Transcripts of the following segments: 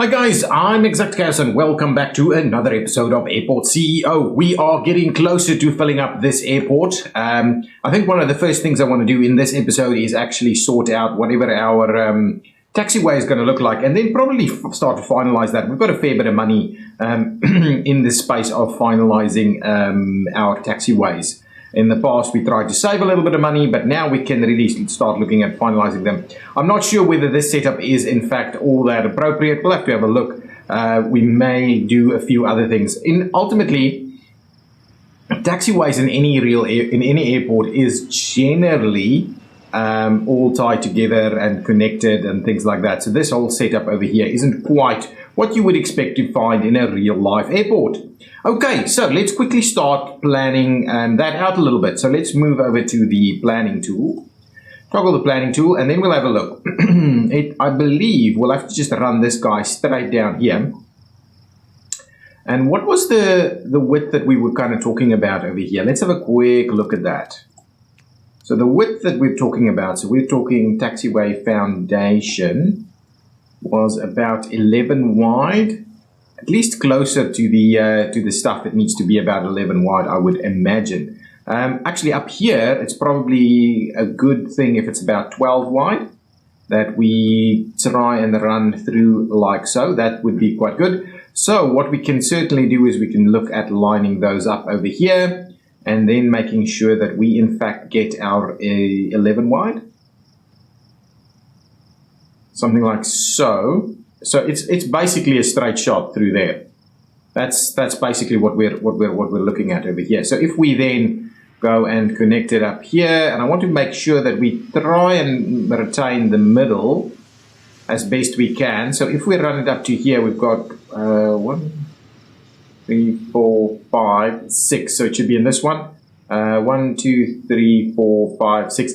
Hi guys, I'm ExactChaos and welcome back to another episode of Airport CEO. We are getting closer to filling up this airport. I think one of the first things I want to do in this episode is actually sort out whatever our taxiway is going to look like, and then probably start to finalize that. We've got a fair bit of money in the space of finalizing our taxiways. In the past, we tried to save a little bit of money, but now we can really start looking at finalizing them. I'm not sure whether this setup is, in fact, all that appropriate. We'll have to have a look. We may do a few other things. Ultimately, taxiways in any airport is generally all tied together and connected and things like that. So this whole setup over here isn't quite what you would expect to find in a real-life airport. Okay, so let's quickly start planning that out a little bit. So let's move over to the planning tool. Toggle the planning tool, and then we'll have a look. I believe we'll have to just run this guy straight down here. And what was the width that we were kind of talking about over here? Let's have a quick look at that. So the width that we're talking about, so we're talking taxiway foundation, was about 11 wide. At least closer to the stuff that needs to be about 11 wide, I would imagine. Actually, up here, it's probably a good thing if it's about 12 wide that we try and run through like so. That would be quite good. So what we can certainly do is we can look at lining those up over here and then making sure that we, in fact, get our 11 wide. Something like so. So it's basically a straight shot through there. That's basically what we're looking at over here. So if we then go and connect it up here, and I want to make sure that we try and retain the middle as best we can. So if we run it up to here, we've got 1, 3, 4, 5, 6. So it should be in this one. 1, 2, 3, 4, 5, 6.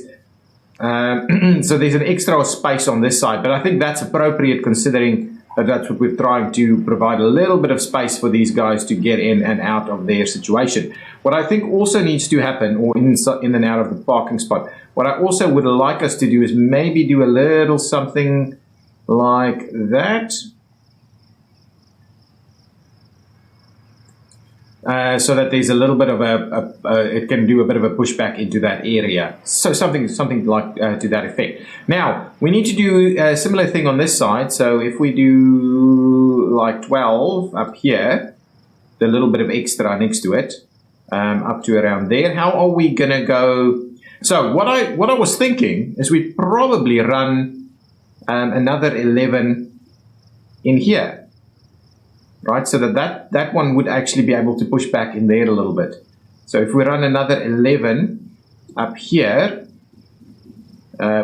So there's an extra space on this side, but I think that's appropriate considering that that's what we're trying to provide, a little bit of space for these guys to get in and out of their situation. What I think also needs to happen, or in and out of the parking spot, what I also would like us to do is maybe do a little something like that. So that there's a little bit of it can do a bit of a pushback into that area. So something like to that effect. Now, we need to do a similar thing on this side. So if we do like 12 up here, the little bit of extra next to it, up to around there, how are we going to go? So what I was thinking is we probably run another 11 in here. Right, so that one would actually be able to push back in there a little bit. So if we run another 11 up here,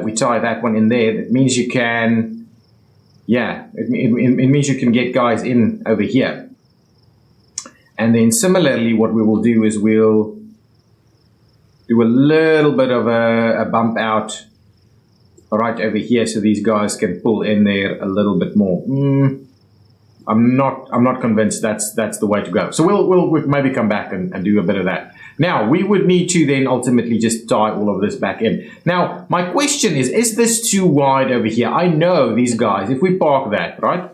we tie that one in there. That means you can, it means you can get guys in over here. And then similarly, what we will do is we'll do a little bit of a bump out right over here, so these guys can pull in there a little bit more. I'm not convinced that's the way to go. So we'll maybe come back and do a bit of that. Now, we would need to then ultimately just tie all of this back in. Now, my question is this too wide over here? I know these guys, if we park that, right?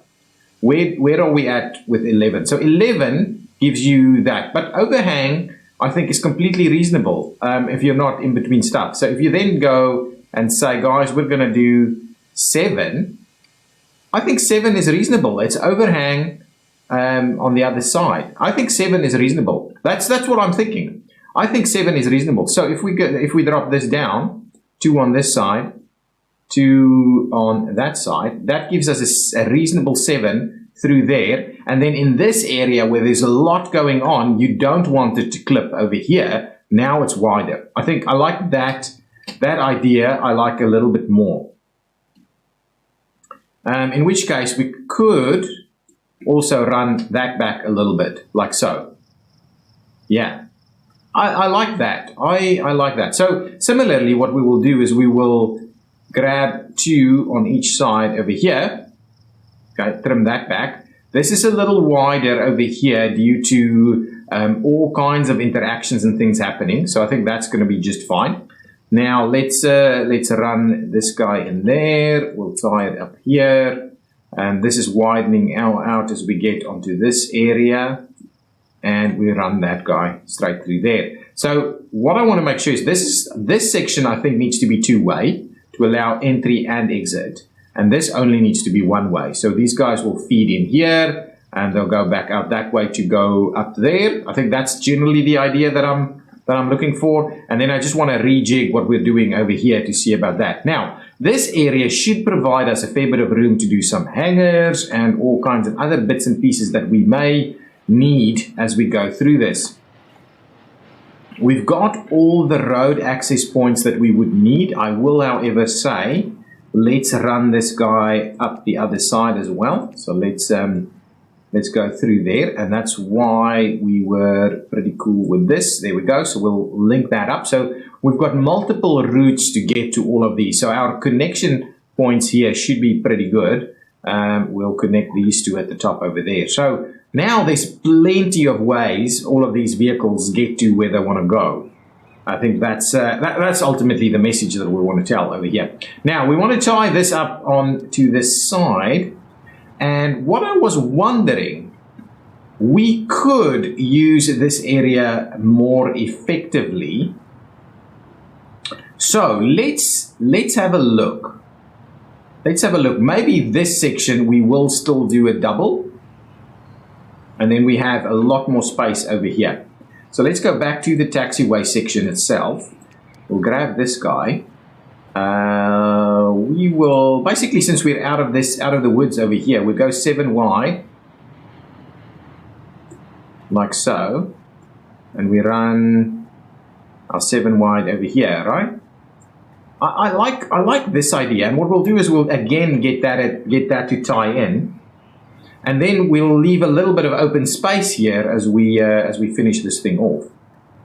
Where are we at with 11? So 11 gives you that. But overhang, I think, is completely reasonable if you're not in between stuff. So if you then go and say, guys, we're going to do 7, I think 7 is reasonable. It's overhang on the other side. I think 7 is reasonable. That's what I'm thinking. I think 7 is reasonable. So if we drop this down, 2 on this side, 2 on that side, that gives us a reasonable 7 through there. And then in this area where there's a lot going on, you don't want it to clip over here. Now it's wider. I think I like that idea. I like a little bit more. In which case, we could also run that back a little bit, like so. Yeah, I like that. I like that. So similarly, what we will do is we will grab 2 on each side over here. Okay, trim that back. This is a little wider over here due to all kinds of interactions and things happening. So I think that's going to be just fine. Now let's run this guy in there. We'll tie it up here. And this is widening out as we get onto this area. And we run that guy straight through there. So what I want to make sure is this section I think needs to be two-way to allow entry and exit. And this only needs to be one-way. So these guys will feed in here and they'll go back out that way to go up there. I think that's generally the idea that I'm looking for. And then I just want to rejig what we're doing over here to see about that. Now, this area should provide us a fair bit of room to do some hangers and all kinds of other bits and pieces that we may need as we go through this. We've got all the road access points that we would need. I will, however, say, let's run this guy up the other side as well. So let's go through there, and that's why we were pretty cool with this. There we go. So we'll link that up. So we've got multiple routes to get to all of these. So our connection points here should be pretty good. We'll connect these two at the top over there. So now there's plenty of ways all of these vehicles get to where they want to go. I think that's ultimately the message that we want to tell over here. Now we want to tie this up onto this side. And what I was wondering, we could use this area more effectively. So let's have a look. Let's have a look. Maybe this section we will still do a double. And then we have a lot more space over here. So let's go back to the taxiway section itself. We'll grab this guy. We will basically, since we're out of the woods over here, we'll go 7 wide, like so, and we run our 7 wide over here, right? I like this idea, and what we'll do is we'll again get that to tie in, and then we'll leave a little bit of open space here as we finish this thing off.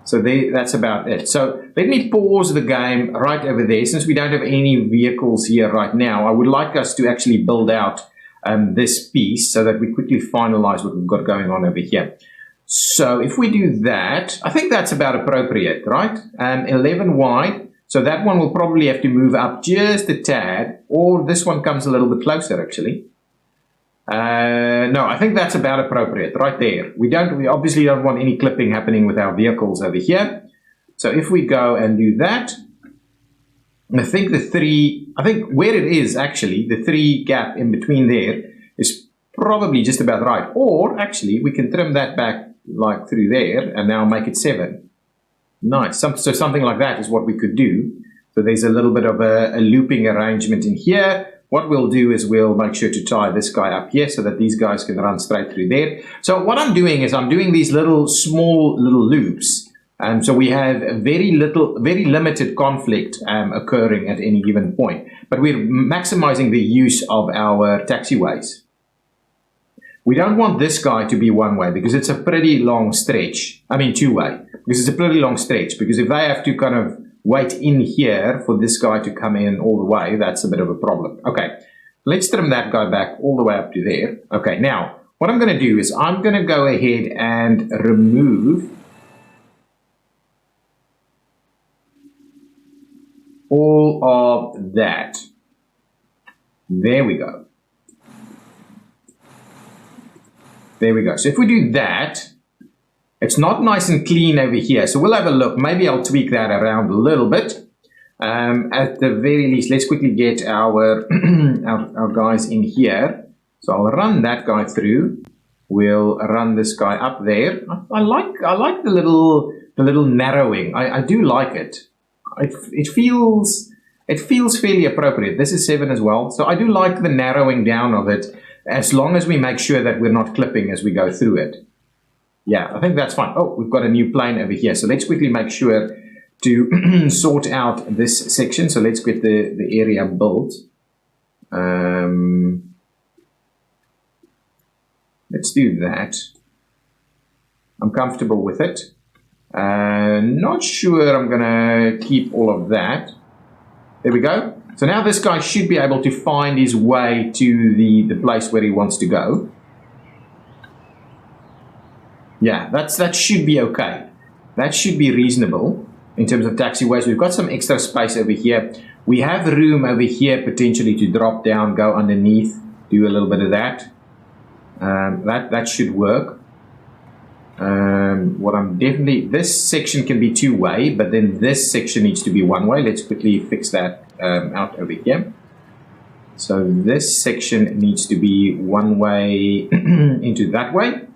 So that's about it. So let me pause the game right over there. Since we don't have any vehicles here right now, I would like us to actually build out this piece so that we quickly finalize what we've got going on over here. So if we do that, I think that's about appropriate, right? 11 wide. So that one will probably have to move up just a tad, or this one comes a little bit closer actually. No, I think that's about appropriate right there. We obviously don't want any clipping happening with our vehicles over here. So if we go and do that, I think where it is actually, the 3 gap in between there is probably just about right. Or actually we can trim that back like through there and now make it 7. Nice. So something like that is what we could do. So there's a little bit of a looping arrangement in here. What we'll do is we'll make sure to tie this guy up here so that these guys can run straight through there. So what I'm doing is I'm doing these small little loops. So we have very limited conflict occurring at any given point. But we're maximizing the use of our taxiways. We don't want this guy to be one way because it's a pretty long stretch. I mean two-way, because it's a pretty long stretch. Because if they have to kind of wait in here for this guy to come in all the way, that's a bit of a problem. Okay, let's trim that guy back all the way up to there. Okay, now what I'm going to do is I'm going to go ahead and remove all of that. There we go. There we go. So if we do that, it's not nice and clean over here. So we'll have a look. Maybe I'll tweak that around a little bit. At the very least, let's quickly get our our guys in here. So I'll run that guy through. We'll run this guy up there. I like the little narrowing. I do like it. It feels fairly appropriate. This is 7 as well. So I do like the narrowing down of it, as long as we make sure that we're not clipping as we go through it. Yeah, I think that's fine. Oh, we've got a new plane over here. So let's quickly make sure to sort out this section. So let's get the area built. Let's do that. I'm comfortable with it. Not sure I'm going to keep all of that. There we go. So now this guy should be able to find his way to the place where he wants to go. Yeah, that should be okay. That should be reasonable in terms of taxiways. We've got some extra space over here. We have room over here potentially to drop down, go underneath, do a little bit of that. That should work. What I'm definitely, this section can be two-way, but then this section needs to be one-way. Let's quickly fix that out over here. So this section needs to be one-way into that way.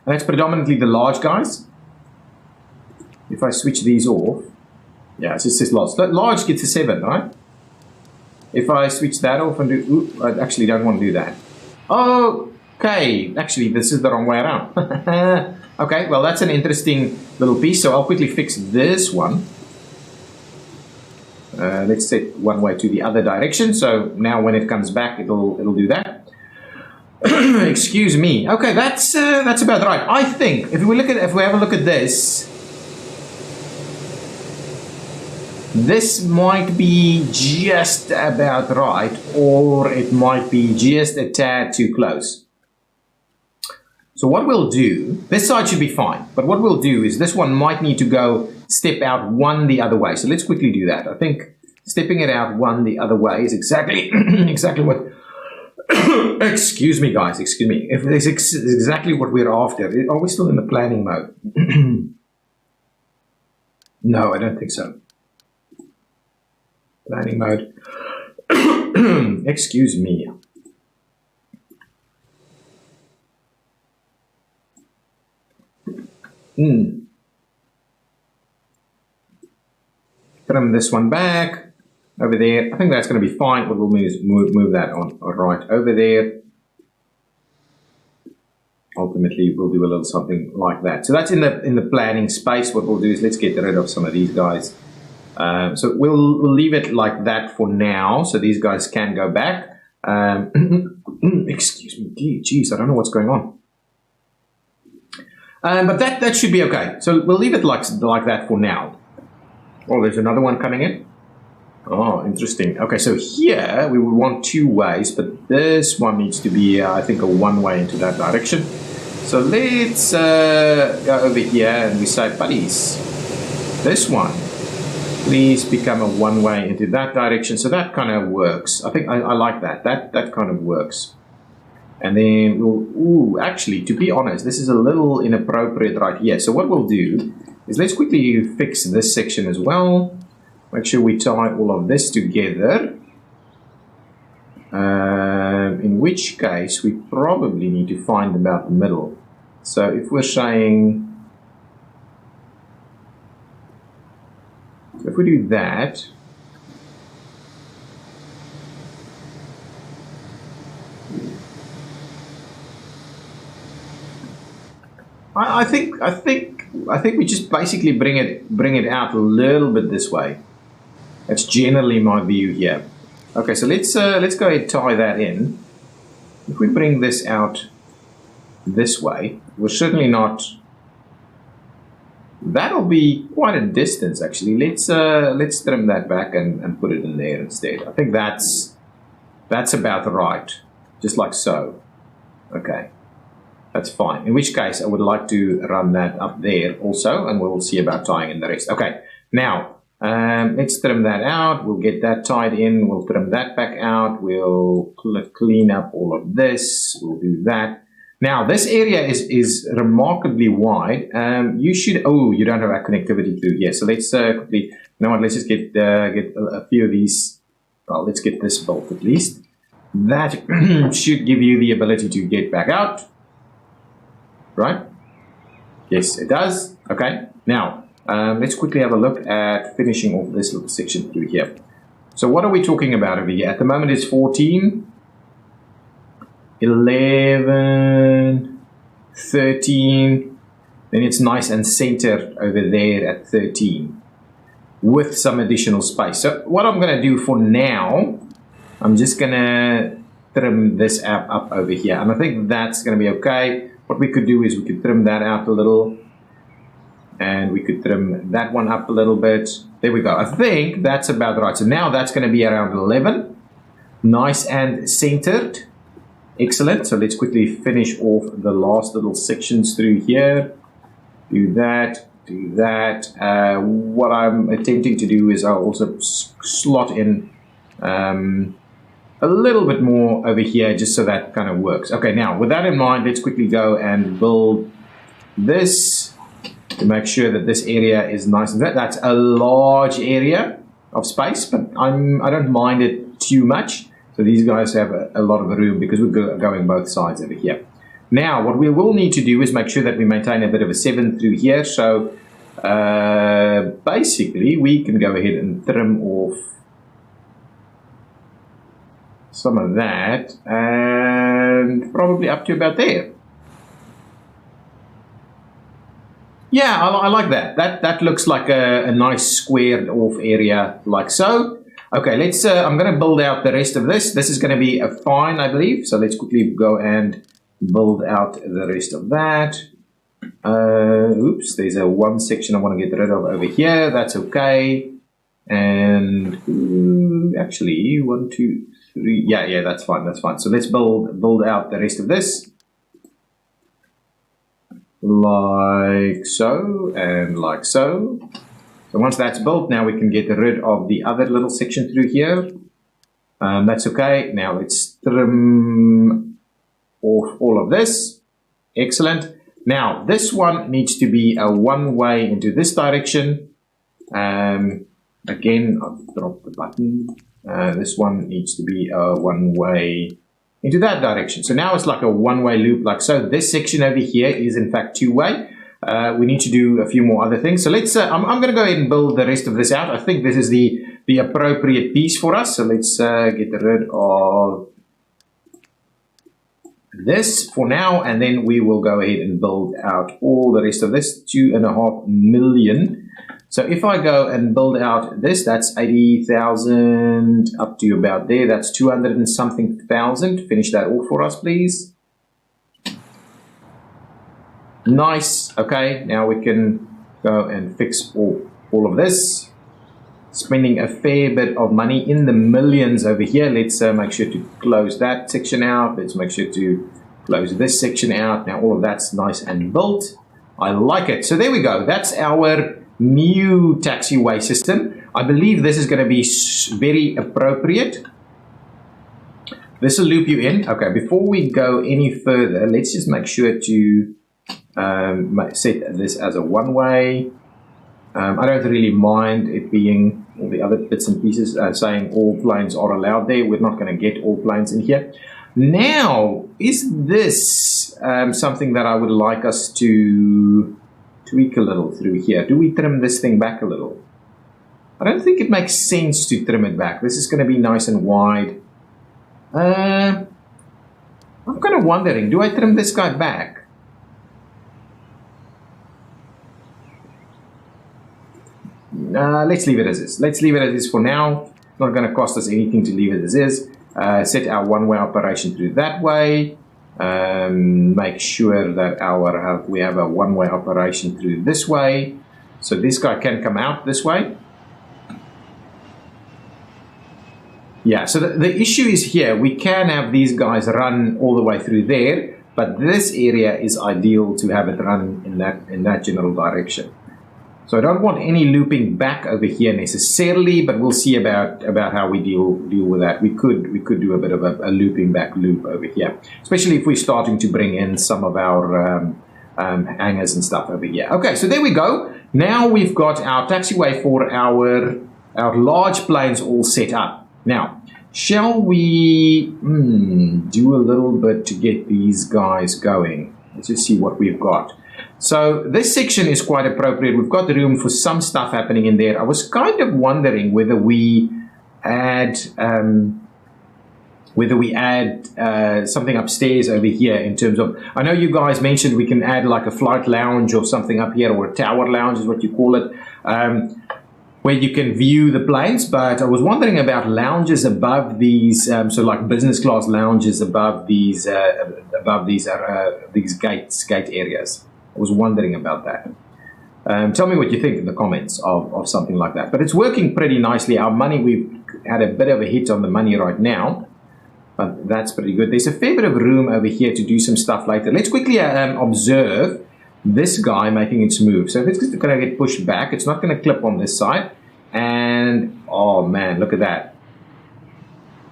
And that's predominantly the large guys. If I switch these off, yeah, it's just large. Large gets a 7, right? If I switch that off and do, I actually don't want to do that. Okay, actually this is the wrong way around. Okay, well that's an interesting little piece, so I'll quickly fix this one. Let's set one way to the other direction, so now when it comes back it'll do that. Excuse me. Okay, that's about right. I think if we have a look at this, this might be just about right, or it might be just a tad too close. So what we'll do, this side should be fine, but what we'll do is this one might need to go step out one the other way. So let's quickly do that. I think stepping it out one the other way is exactly exactly what excuse me guys, excuse me. If this is exactly what we're after. Are we still in the planning mode? No, I don't think so. Planning mode. Excuse me. Trim this one back over there. I think that's going to be fine. What we'll do is move that on right over there. Ultimately, we'll do a little something like that. So that's in the planning space. What we'll do is let's get rid of some of these guys. So we'll leave it like that for now. So these guys can go back. Excuse me. Geez, I don't know what's going on. But that should be okay. So we'll leave it like that for now. Oh, there's another one coming in. Oh, interesting. Okay, so here we would want two ways, but this one needs to be, I think, a one-way into that direction. So let's go over here and we say, buddies, this one, please become a one-way into that direction. So that kind of works. I think I like that. That kind of works. And then we'll, actually, to be honest, this is a little inappropriate right here. So what we'll do is let's quickly fix this section as well. Make sure we tie all of this together. In which case, we probably need to find about the middle. So if we're saying, if we do that, I think we just basically bring it out a little bit this way. That's generally my view here. Okay, so let's go ahead and tie that in. If we bring this out this way, we're certainly not. That'll be quite a distance actually. Let's trim that back and put it in there instead. I think that's about right, just like so. Okay. That's fine. In which case, I would like to run that up there also, and we'll see about tying in the rest. Okay, now let's trim that out. We'll get that tied in. We'll trim that back out. We'll clean up all of this. We'll do that. Now, this area is remarkably wide. You should. Oh, you don't have that connectivity through here. So let's quickly. You know what? Let's just get a few of these. Well, let's get this bolt at least. That should give you the ability to get back out. Right? Yes, it does. Okay. Now, let's quickly have a look at finishing off this little section through here. So what are we talking about over here? At the moment it's 14, 11, 13. Then it's nice and centered over there at 13 with some additional space. So what I'm going to do for now, I'm just going to trim this up over here. And I think that's going to be okay. What we could do is we could trim that out a little, and we could trim that one up a little bit. There we go. I think that's about right. So now that's going to be around 11. Nice and centered. Excellent. So let's quickly finish off the last little sections through here. Do that. Do that. What I'm attempting to do is I'll also slot in a little bit more over here just so that kind of works. Okay, now with that in mind, let's quickly go and build this to make sure that this area is nice and flat. That's a large area of space, but I don't mind it too much. So these guys have a lot of room because we're going both sides over here. Now, what we will need to do is make sure that we maintain a bit of a 7 through here. So basically, we can go ahead and trim off some of that and probably up to about there. Yeah, I like that. That looks like a nice squared off area like so. Okay, let's. I'm going to build out the rest of this. This is going to be a fine, I believe. So let's quickly go and build out the rest of that. Oops, there's one section I want to get rid of over here. That's okay. And actually, 1, 2, 3. Yeah, that's fine. That's fine. So let's build out the rest of this. Like so, and like so. So once that's built, now we can get rid of the other little section through here. That's okay. Now let's trim off all of this. Excellent. Now this one needs to be a one-way into this direction. Again, I've dropped the button. This one needs to be a one-way into that direction. So now it's like a one-way loop like so. This section over here is in fact two-way. We need to do a few more other things. So let's, I'm going to go ahead and build the rest of this out. I think this is the appropriate piece for us. So let's get rid of this for now, and then we will go ahead and build out all the rest of this, 2.5 million. So if I go and build out this, that's 80,000 up to about there. That's 200 and something thousand. Finish that all for us, please. Nice. Okay, now we can go and fix all of this. Spending a fair bit of money in the millions over here. Let's make sure to close that section out. Let's make sure to close this section out. Now all of that's nice and built. I like it. So there we go. That's our new taxiway system. I believe this is going to be very appropriate. This will loop you in. Okay, before we go any further, let's just make sure to set this as a one-way. I don't really mind it being all the other bits and pieces saying all planes are allowed there. We're not going to get all planes in here. Now, is this something that I would like us to tweak a little through here? Do we trim this thing back a little? I don't think it makes sense to trim it back. This is going to be nice and wide. I'm kind of wondering, do I trim this guy back? Let's leave it as is. Let's leave it as is for now. It's not going to cost us anything to leave it as is. Set our one-way operation through that way. Make sure that we have a one-way operation through this way. So this guy can come out this way. Yeah, so the issue is here. We can have these guys run all the way through there, but this area is ideal to have it run in that general direction. So I don't want any looping back over here necessarily, but we'll see about how we deal with that. We could do a bit of a looping back loop over here, especially if we're starting to bring in some of our hangers and stuff over here. Okay, so there we go. Now we've got our taxiway for our large planes all set up. Now, shall we do a little bit to get these guys going? Let's just see what we've got. So this section is quite appropriate. We've got the room for some stuff happening in there. I was kind of wondering whether we add something upstairs over here in terms of, I know you guys mentioned we can add like a flight lounge or something up here, or a tower lounge is what you call it, where you can view the planes, but I was wondering about lounges above these, so like business class lounges above these gate areas. I was wondering about that. Tell me what you think in the comments of something like that. But it's working pretty nicely. Our money, we've had a bit of a hit on the money right now, but that's pretty good. There's a fair bit of room over here to do some stuff later. Let's quickly observe this guy making its move. So if it's going to get pushed back, it's not going to clip on this side. And, oh man, look at that.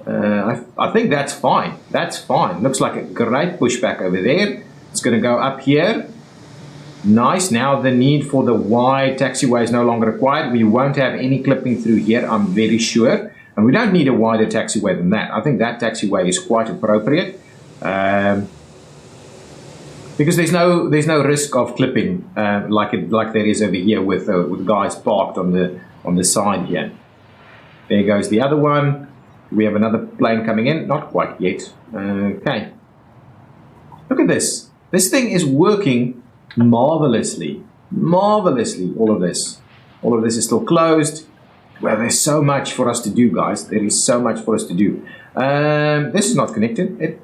I I think that's fine. That's fine. Looks like a great pushback over there. It's going to go up here. Nice. Now the need for the wide taxiway is no longer required. We won't have any clipping through here, I'm very sure. And we don't need a wider taxiway than that. I think that taxiway is quite appropriate. Because there's no risk of clipping like there is over here with guys parked on the side here. There goes the other one. We have another plane coming in. Not quite yet. Okay. Look at this. This thing is working marvelously. Marvelously, all of this. All of this is still closed. Well, there's so much for us to do, guys. There is so much for us to do. This is not connected. It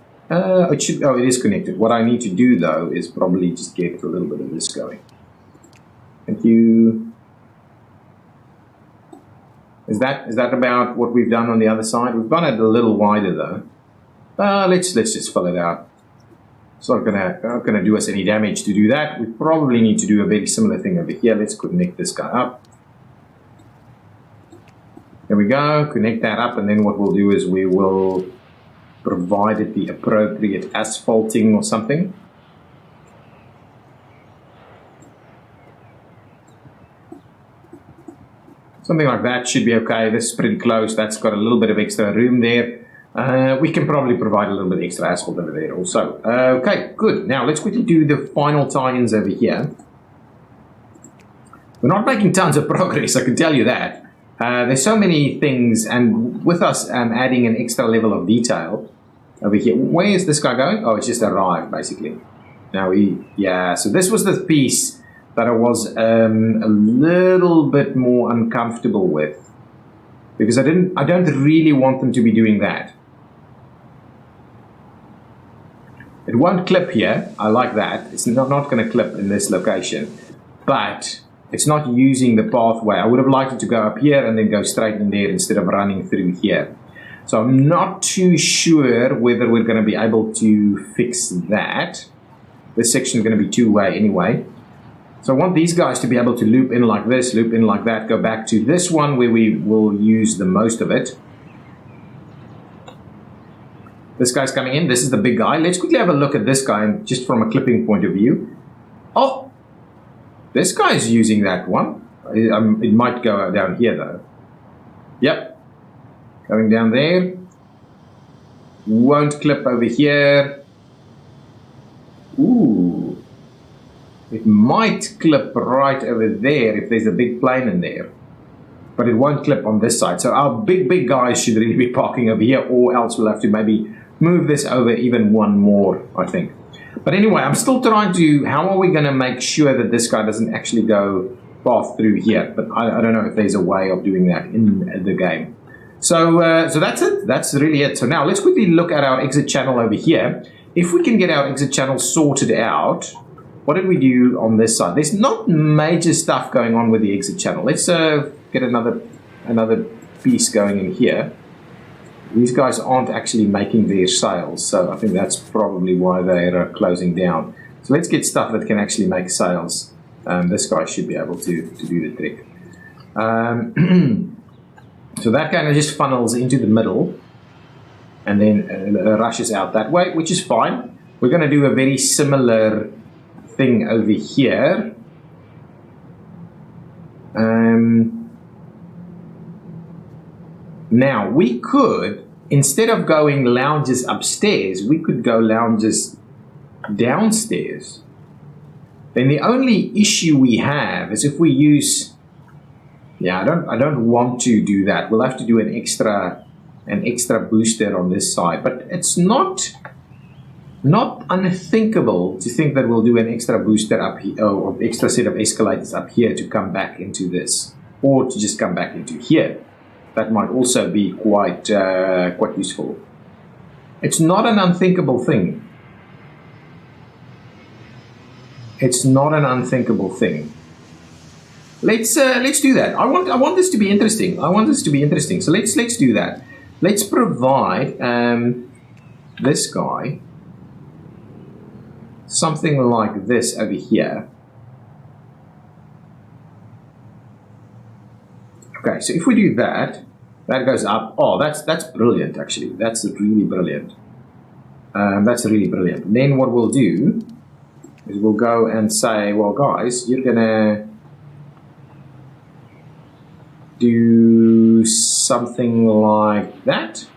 should. Oh, it is connected. What I need to do, though, is probably just get a little bit of this going. Thank you. Is that about what we've done on the other side? We've gone it a little wider, though. Let's just fill it out. It's not gonna do us any damage to do that. We probably need to do a very similar thing over here. Let's connect this guy up. There we go. Connect that up, and then what we'll do is we will provide it the appropriate asphalting or something. Something like that should be okay. This is pretty close. That's got a little bit of extra room there. We can probably provide a little bit extra asphalt over there also. Okay, good. Now let's quickly do the final tie-ins over here. We're not making tons of progress, I can tell you that. There's so many things, and with us adding an extra level of detail over here. Where is this guy going? Oh, it's just arrived, basically. Now so this was the piece that I was a little bit more uncomfortable with, because I don't really want them to be doing that. It won't clip here. I like that. It's not going to clip in this location, but it's not using the pathway. I would have liked it to go up here and then go straight in there instead of running through here. So I'm not too sure whether we're going to be able to fix that. This section is going to be two-way anyway. So I want these guys to be able to loop in like this, loop in like that, go back to this one where we will use the most of it. This guy's coming in. This is the big guy. Let's quickly have a look at this guy just from a clipping point of view. Oh, this guy's using that one. It might go down here though. Yep. Going down there. Won't clip over here. Ooh. It might clip right over there if there's a big plane in there. But it won't clip on this side. So our big guys should really be parking over here, or else we'll have to maybe move this over even one more, I think. But anyway, I'm still trying to, how are we going to make sure that this guy doesn't actually go path through here? But I don't know if there's a way of doing that in the game. So that's it. That's really it. So now let's quickly look at our exit channel over here. If we can get our exit channel sorted out, what did we do on this side? There's not major stuff going on with the exit channel. Let's get another piece going in here. These guys aren't actually making their sales, so I think that's probably why they're closing down. So let's get stuff that can actually make sales. This guy should be able to do the trick. So that kind of just funnels into the middle and then rushes out that way, which is fine. We're going to do a very similar thing over here. Now, we could, instead of going lounges upstairs, we could go lounges downstairs. Then the only issue we have is if we use, I don't want to do that. We'll have to do an extra booster on this side, but it's not unthinkable to think that we'll do an extra booster up here, or extra set of escalators up here to come back into this, or to just come back into here. That might also be quite useful. It's not an unthinkable thing. It's not an unthinkable thing. Let's do that. I want this to be interesting. So let's do that. Let's provide this guy something like this over here. Okay, so if we do that, That goes up. Oh, that's brilliant, actually. That's really brilliant. That's really brilliant. Then what we'll do is we'll go and say, well, guys, you're going to do something like that.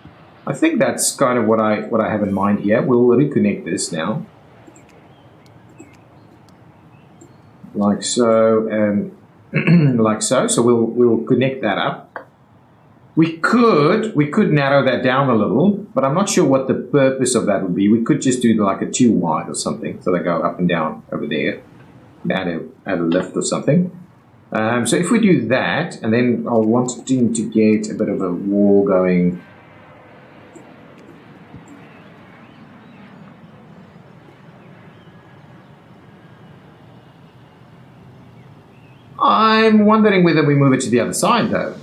I think that's kind of what I have in mind here. We'll reconnect this now. Like so, and like so. So we'll connect that up. We could narrow that down a little, but I'm not sure what the purpose of that would be. We could just do like a 2 wide or something, so they go up and down over there. Add a lift or something. So if we do that, and then I'll want to get a bit of a wall going. I'm wondering whether we move it to the other side though.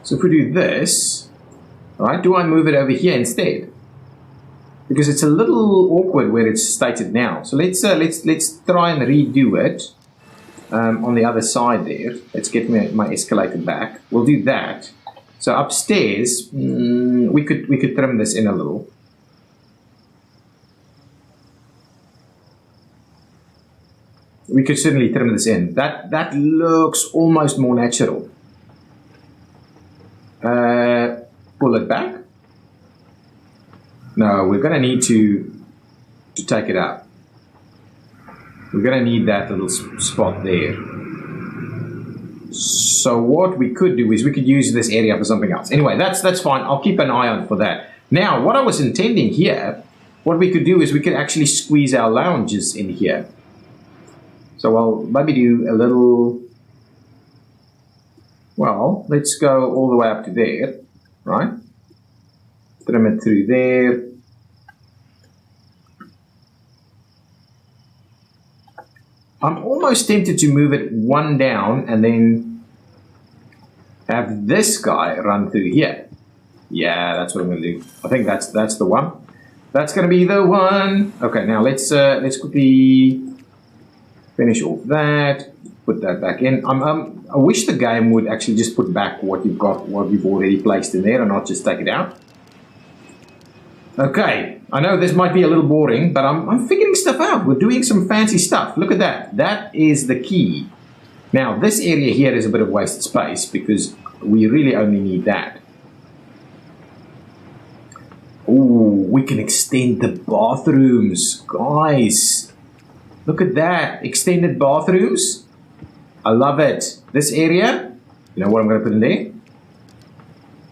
So if we do this, right, do I move it over here instead? Because it's a little awkward where it's stated now. So let's try and redo it on the other side there. Let's get my escalator back. We'll do that. So upstairs, we could trim this in a little. We could certainly trim this in. That looks almost more natural. Pull it back. No, we're going to need to take it out. We're going to need that little spot there. So what we could do is we could use this area for something else. Anyway, that's fine. I'll keep an eye on for that. Now, what I was intending here, what we could do is we could actually squeeze our lounges in here. So I'll maybe do a little, well, let's go all the way up to there, right? Trim it through there. I'm almost tempted to move it one down and then have this guy run through here. Yeah, that's what I'm going to do. I think that's the one. That's going to be the one. Okay, now let's quickly finish off that. Put that back in. I wish the game would actually just put back what you've already placed in there and not just take it out. Okay, I know this might be a little boring, but I'm figuring stuff out. We're doing some fancy stuff. Look at that. That is the key. Now, this area here is a bit of wasted space because we really only need that. Oh, we can extend the bathrooms. Guys, look at that. Extended bathrooms. I love it. This area, you know what I'm going to put in there?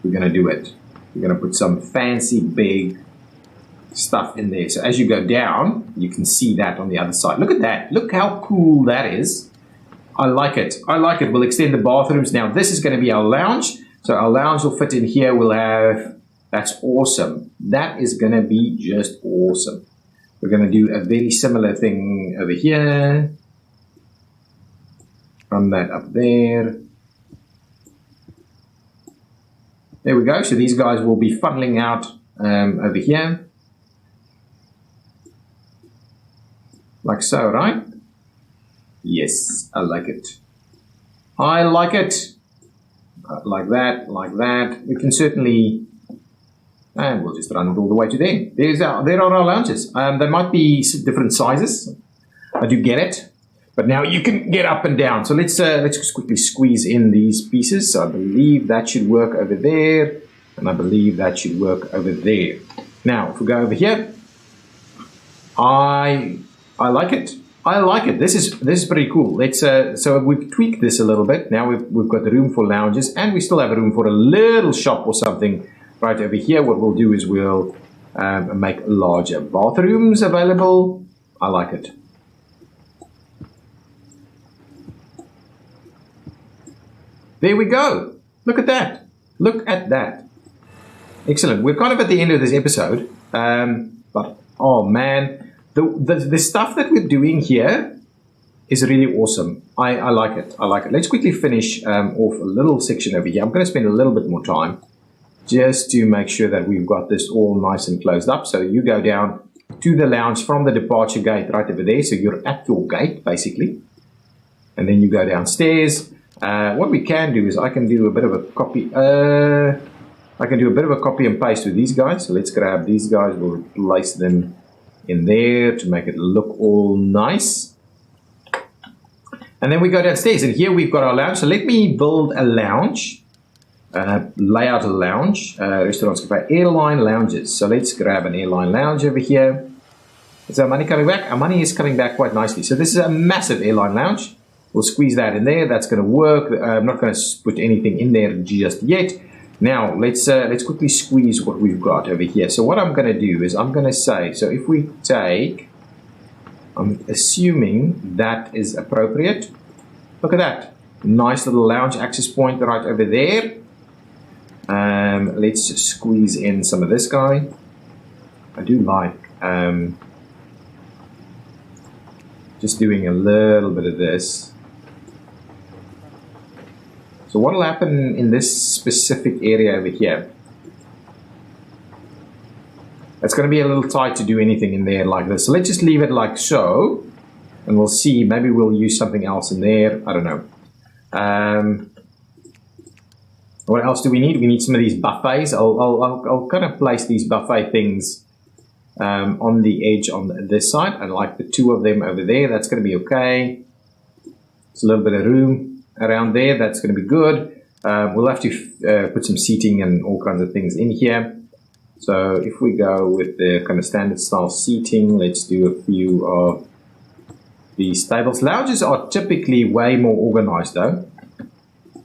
We're going to do it. We're going to put some fancy big stuff in there. So as you go down, you can see that on the other side. Look at that. Look how cool that is. I like it. I like it. We'll extend the bathrooms. Now this is going to be our lounge. So our lounge will fit in here. We'll have, that's awesome. That is going to be just awesome. We're going to do a very similar thing over here. Run that up there. There we go. So these guys will be funneling out over here. Like so, right? Yes, I like it. I like it. Like that, like that. We can certainly, and we'll just run it all the way to there. There are our lounges. They might be different sizes. I do get it. But now you can get up and down. So let's just quickly squeeze in these pieces. So I believe that should work over there. And I believe that should work over there. Now, if we go over here, I like it. I like it. This is pretty cool. Let's so we've tweaked this a little bit. Now we've got the room for lounges, and we still have room for a little shop or something right over here. What we'll do is we'll make larger bathrooms available. I like it. There we go. Look at that. Look at that. Excellent. We're kind of at the end of this episode, but oh man. The stuff that we're doing here is really awesome. I like it. I like it. Let's quickly finish off a little section over here. I'm going to spend a little bit more time just to make sure that we've got this all nice and closed up. So you go down to the lounge from the departure gate right over there. So you're at your gate, basically. And then you go downstairs. What we can do is I can do a bit of a copy. I can do a bit of a copy and paste with these guys. So let's grab these guys. We'll place them in there to make it look all nice. And then we go downstairs, and here we've got our lounge. So let me build a lounge. Layout a lounge. Restaurants, airline lounges. So let's grab an airline lounge over here. Is our money coming back? Our money is coming back quite nicely. So this is a massive airline lounge. We'll squeeze that in there. That's going to work. I'm not going to put anything in there just yet. Now let's quickly squeeze what we've got over here. So what I'm going to do is I'm going to say, so if we take, I'm assuming that is appropriate. Look at that. Nice little lounge access point right over there. Let's squeeze in some of this guy. I do like just doing a little bit of this. So what will happen in this specific area over here? It's going to be a little tight to do anything in there like this. So let's just leave it like so. And we'll see. Maybe we'll use something else in there. I don't know. What else do we need? We need some of these buffets. I'll kind of place these buffet things on the edge on this side. I like the two of them over there. That's going to be okay. It's a little bit of room around there. That's going to be good. We'll have to put some seating and all kinds of things in here. So if we go with the kind of standard style seating, let's do a few of these tables. Lounges are typically way more organized though.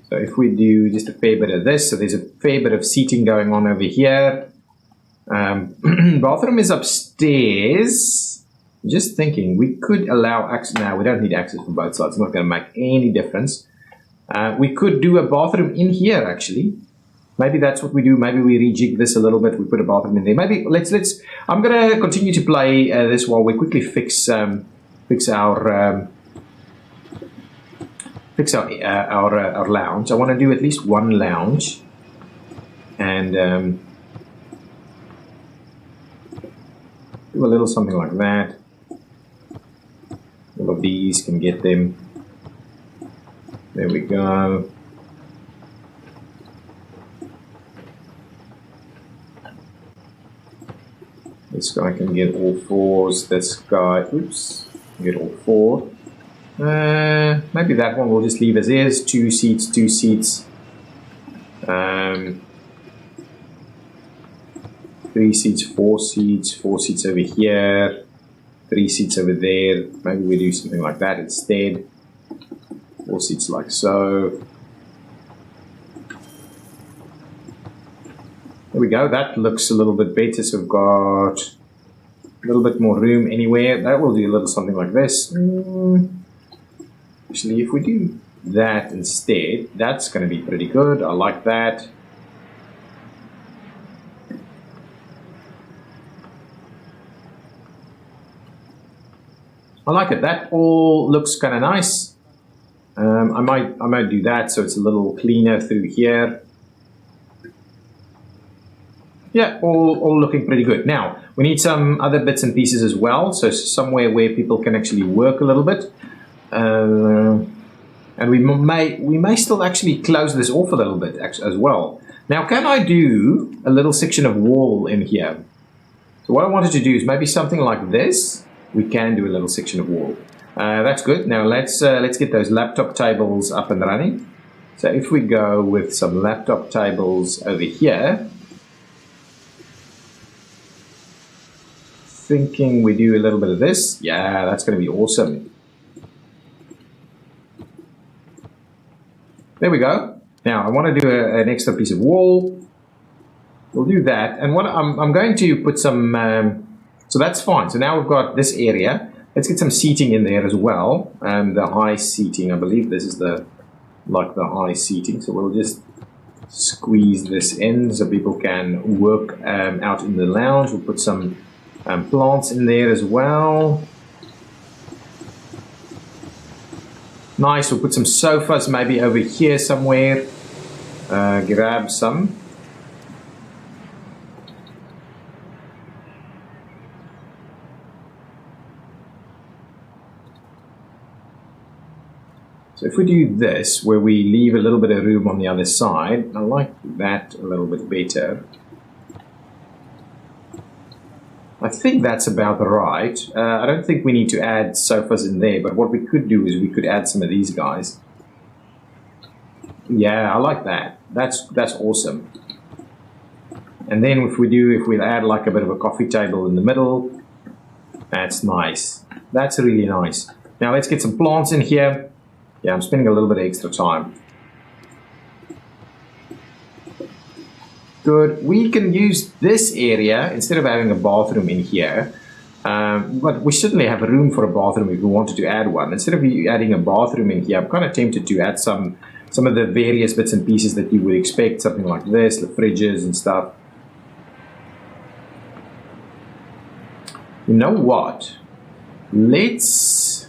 So if we do just a fair bit of this, so there's a fair bit of seating going on over here. Bathroom is upstairs. Just thinking, we could allow access. Now we don't need access from both sides. It's not going to make any difference. We could do a bathroom in here actually. Maybe that's what we do. Maybe we rejig this a little bit. We put a bathroom in there. Maybe let's. I'm going to continue to play this while we quickly fix our lounge. I want to do at least one lounge, and do a little something like that. All of these can get them. There we go. This guy can get all fours. This guy, oops, can get all four. Maybe that one we'll just leave as is. 2 seats, 2 seats. 3 seats, 4 seats, 4 seats over here. 3 seats over there. Maybe we do something like that instead. 4 seats like so. There we go. That looks a little bit better. So we've got a little bit more room anywhere. That will do a little something like this. Actually, if we do that instead, that's going to be pretty good. I like that. I like it. That all looks kind of nice. I might do that so it's a little cleaner through here. Yeah, all looking pretty good. Now, we need some other bits and pieces as well. So somewhere where people can actually work a little bit. And we may still actually close this off a little bit as well. Now, can I do a little section of wall in here? So what I wanted to do is maybe something like this. We can do a little section of wall. That's good. Now let's get those laptop tables up and running. So if we go with some laptop tables over here, thinking we do a little bit of this. Yeah, that's going to be awesome. There we go. Now I want to do an extra piece of wall. We'll do that. And what I'm going to put some. So that's fine. So now we've got this area. Let's get some seating in there as well. The high seating. I believe this is the high seating. So we'll just squeeze this in so people can work out in the lounge. We'll put some plants in there as well. Nice. We'll put some sofas maybe over here somewhere. Grab some. So if we do this, where we leave a little bit of room on the other side, I like that a little bit better. I think that's about right. I don't think we need to add sofas in there, but what we could do is we could add some of these guys. Yeah, I like that. That's awesome. And then if we'll add like a bit of a coffee table in the middle, that's nice. That's really nice. Now let's get some plants in here. Yeah, I'm spending a little bit of extra time. Good. We can use this area instead of having a bathroom in here. But we certainly have room for a bathroom if we wanted to add one. Instead of adding a bathroom in here, I'm kind of tempted to add some of the various bits and pieces that you would expect. Something like this, the fridges and stuff. You know what? Let's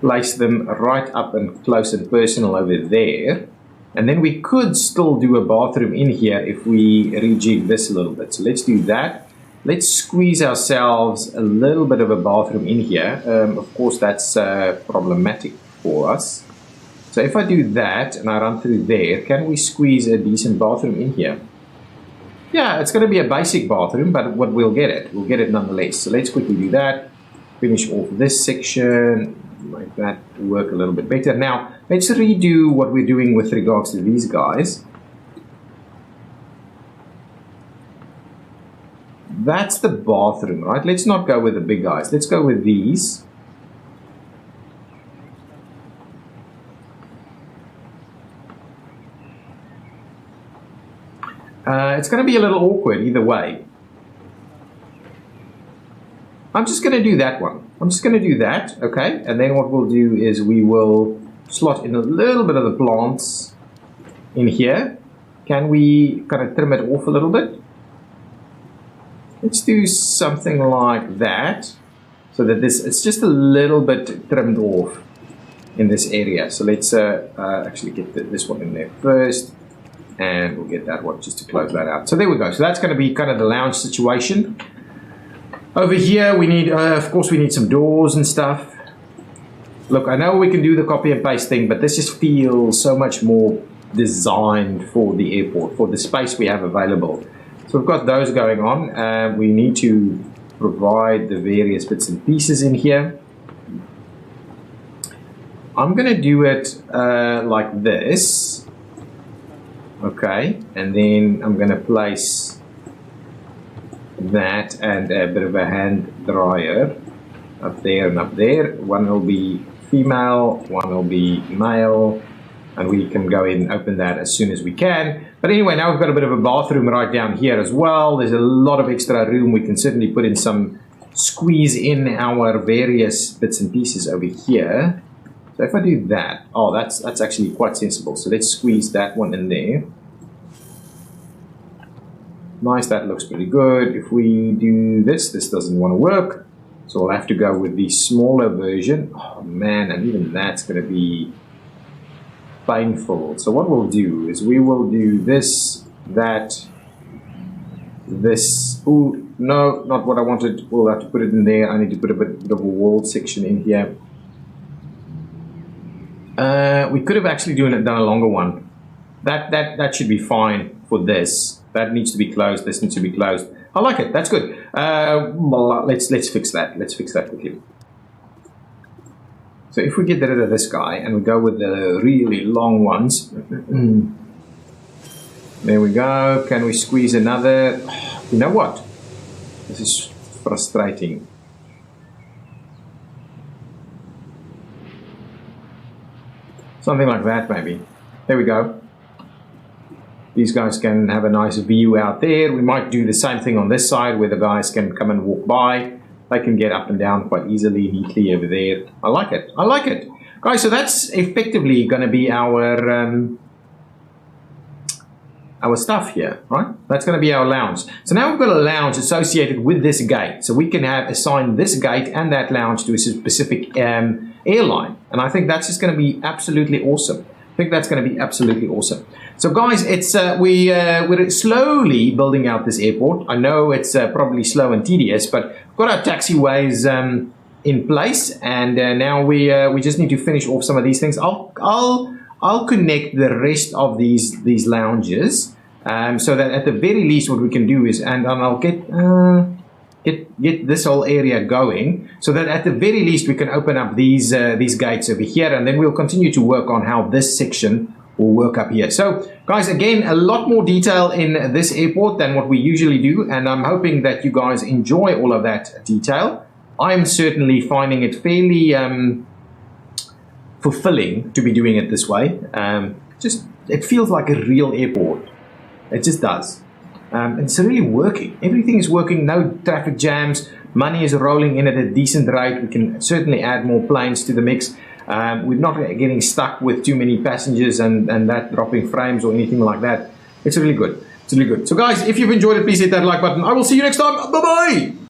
place them right up and close and personal over there. And then we could still do a bathroom in here if we rejig this a little bit. So let's do that. Let's squeeze ourselves a little bit of a bathroom in here. Of course, that's problematic for us. So if I do that and I run through there, can we squeeze a decent bathroom in here? Yeah, it's going to be a basic bathroom, but we'll get it. We'll get it nonetheless. So let's quickly do that. Finish off this section. Make that work a little bit better. Now, let's redo what we're doing with regards to these guys. That's the bathroom, right? Let's not go with the big guys. Let's go with these. It's going to be a little awkward either way. I'm just going to do that one. I'm just going to do that, okay? And then what we'll do is we will slot in a little bit of the plants in here. Can we kind of trim it off a little bit? Let's do something like that, so that it's just a little bit trimmed off in this area. So let's actually get this one in there first, and we'll get that one just to close that out. So there we go. So that's going to be kind of the lounge situation. Over here, we need, of course, we need some doors and stuff. Look, I know we can do the copy and paste thing, but this just feels so much more designed for the airport, for the space we have available. So we've got those going on. We need to provide the various bits and pieces in here. I'm going to do it like this. Okay, and then I'm going to place that and a bit of a hand dryer up there and up there. One will be female, one will be male, and we can go in and open that as soon as we can. But anyway, now we've got a bit of a bathroom right down here as well. There's a lot of extra room. We can certainly put in squeeze in our various bits and pieces over here. So if I do that, oh, that's actually quite sensible. So let's squeeze that one in there. Nice, that looks pretty good. If we do this doesn't want to work. So we'll have to go with the smaller version. Oh man, and even that's going to be painful. So what we'll do is we will do this, that, this. Oh, no, not what I wanted. We'll have to put it in there. I need to put a bit of a wall section in here. We could have actually done a longer one. That should be fine for this. That needs to be closed. This needs to be closed. I like it. That's good. Well, let's fix that. Let's fix that quickly. So if we get rid of this guy and we go with the really long ones, there we go. Can we squeeze another? You know what? This is frustrating. Something like that, maybe. There we go. These guys can have a nice view out there. We might do the same thing on this side where the guys can come and walk by. They can get up and down quite easily, neatly over there. I like it. I like it. Guys, so that's effectively going to be our stuff here, right? That's going to be our lounge. So now we've got a lounge associated with this gate. So we can assign this gate and that lounge to a specific airline. And I think that's just going to be absolutely awesome. I think that's going to be absolutely awesome. So guys, it's we're slowly building out this airport. I know it's probably slow and tedious, but we've got our taxiways in place, and now we just need to finish off some of these things. I'll connect the rest of these lounges, so that at the very least what we can do is, and I'll get this whole area going, so that at the very least we can open up these gates over here, and then we'll continue to work on how this section will work up here. So guys, again, a lot more detail in this airport than what we usually do, and I'm hoping that you guys enjoy all of that detail. I'm certainly finding it fairly fulfilling to be doing it this way. Just it feels like a real airport. It just does. It's really working. Everything is working. No traffic jams. Money is rolling in at a decent rate. We can certainly add more planes to the mix. We're not getting stuck with too many passengers and that dropping frames or anything like that. It's really good. It's really good. So guys, if you've enjoyed it, please hit that like button. I will see you next time. Bye bye.